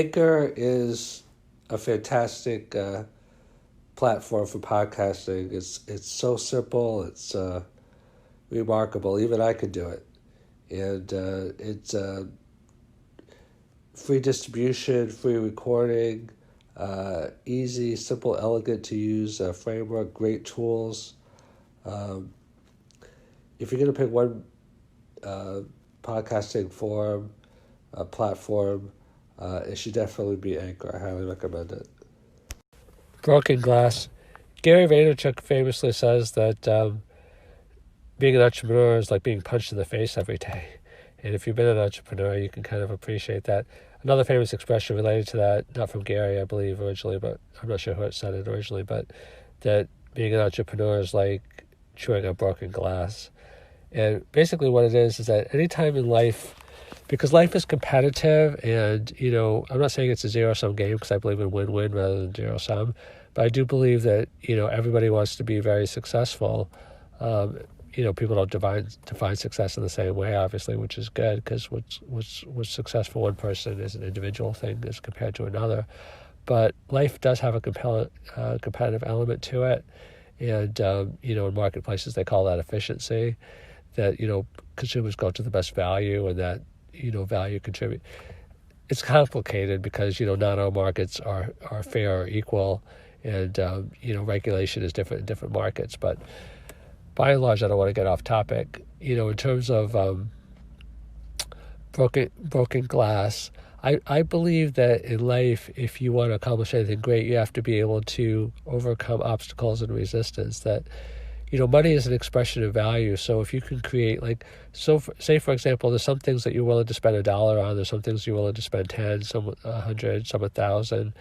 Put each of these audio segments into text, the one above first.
Anchor is a fantastic platform for podcasting. It's so simple. It's remarkable. Even I could do it. And it's free distribution, free recording, easy, simple, elegant to use framework, great tools. If you're going to pick one podcasting forum, platform, it should definitely be Anchor. I highly recommend it. Broken glass. Gary Vaynerchuk famously says that being an entrepreneur is like being punched in the face every day. And if you've been an entrepreneur, you can kind of appreciate that. Another famous expression related to that, not from Gary, I believe, originally, but I'm not sure who said it originally, but that being an entrepreneur is like chewing on broken glass. And basically what it is that any time in life, because life is competitive and, I'm not saying it's a zero-sum game because I believe in win-win rather than zero-sum, but I do believe that, everybody wants to be very successful. People don't define success in the same way, obviously, which is good because what's successful one person is an individual thing as compared to another. But life does have a competitive element to it. And, in marketplaces, they call that efficiency, that, consumers go to the best value and that, value contribute. It's complicated because, not all markets are fair or equal. And, regulation is different in different markets. But by and large, I don't want to get off topic. In terms of broken glass, I believe that in life, if you want to accomplish anything great, you have to be able to overcome obstacles and resistance. That, money is an expression of value. So if you can create, say, for example, there's some things that you're willing to spend $1 on. There's some things you're willing to spend 10, some 100, some 1,000.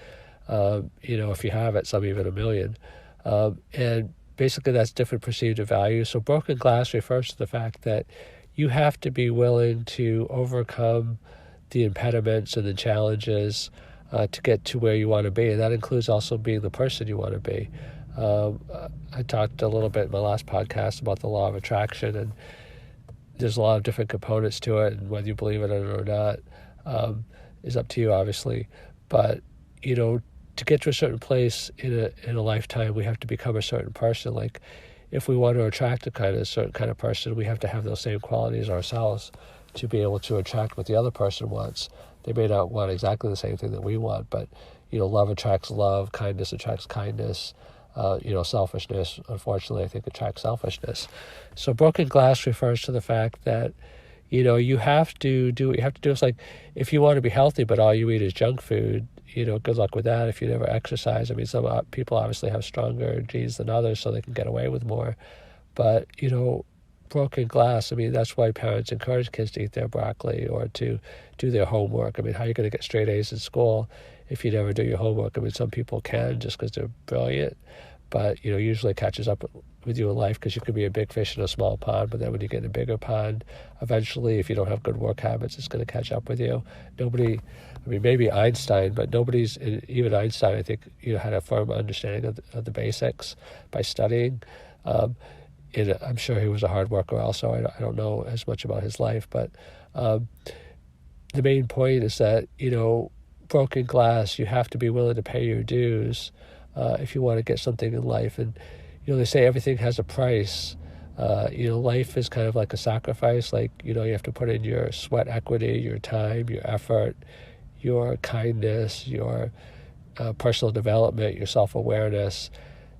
If you have it, some even 1,000,000. And basically, that's different perceived value. So broken glass refers to the fact that you have to be willing to overcome the impediments and the challenges to get to where you want to be. And that includes also being the person you want to be. I talked a little bit in my last podcast about the law of attraction, and there's a lot of different components to it, and whether you believe in it or not is up to you, obviously. But, to get to a certain place in a lifetime, we have to become a certain person. Like, if we want to attract a certain kind of person, we have to have those same qualities ourselves to be able to attract what the other person wants. They may not want exactly the same thing that we want, but, love attracts love, kindness attracts kindness, selfishness, unfortunately, I think attracts selfishness. So broken glass refers to the fact that, you have to do what you have to do. It's like, if you want to be healthy, but all you eat is junk food, good luck with that if you never exercise. I mean, some people obviously have stronger genes than others, so they can get away with more. But, broken glass, I mean, that's why parents encourage kids to eat their broccoli or to do their homework. I mean, how are you going to get straight A's in school if you never do your homework? I mean, some people can just because they're brilliant, but, usually it catches up with you in life because you could be a big fish in a small pond, but then when you get in a bigger pond, eventually, if you don't have good work habits, it's going to catch up with you. Maybe Einstein, but even Einstein, I think, had a firm understanding of the basics by studying. And I'm sure he was a hard worker also. I don't know as much about his life, but the main point is that, broken glass, you have to be willing to pay your dues if you want to get something in life. And, they say everything has a price. Life is kind of like a sacrifice. Like, you have to put in your sweat equity, your time, your effort, your kindness, your personal development, your self-awareness.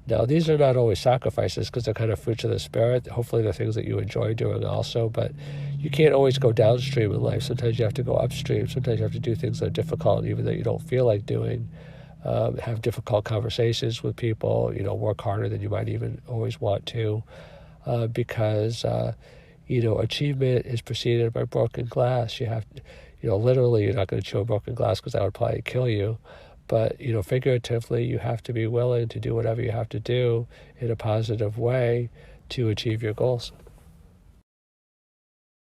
Now, these are not always sacrifices because they're kind of fruits of the spirit. Hopefully they're things that you enjoy doing also, but you can't always go downstream in life. Sometimes you have to go upstream. Sometimes you have to do things that are difficult, even though you don't feel like doing. Have difficult conversations with people, work harder than you might even always want to, because, achievement is preceded by broken glass. You have to, literally, you're not going to chew a broken glass because that would probably kill you. But, figuratively, you have to be willing to do whatever you have to do in a positive way to achieve your goals.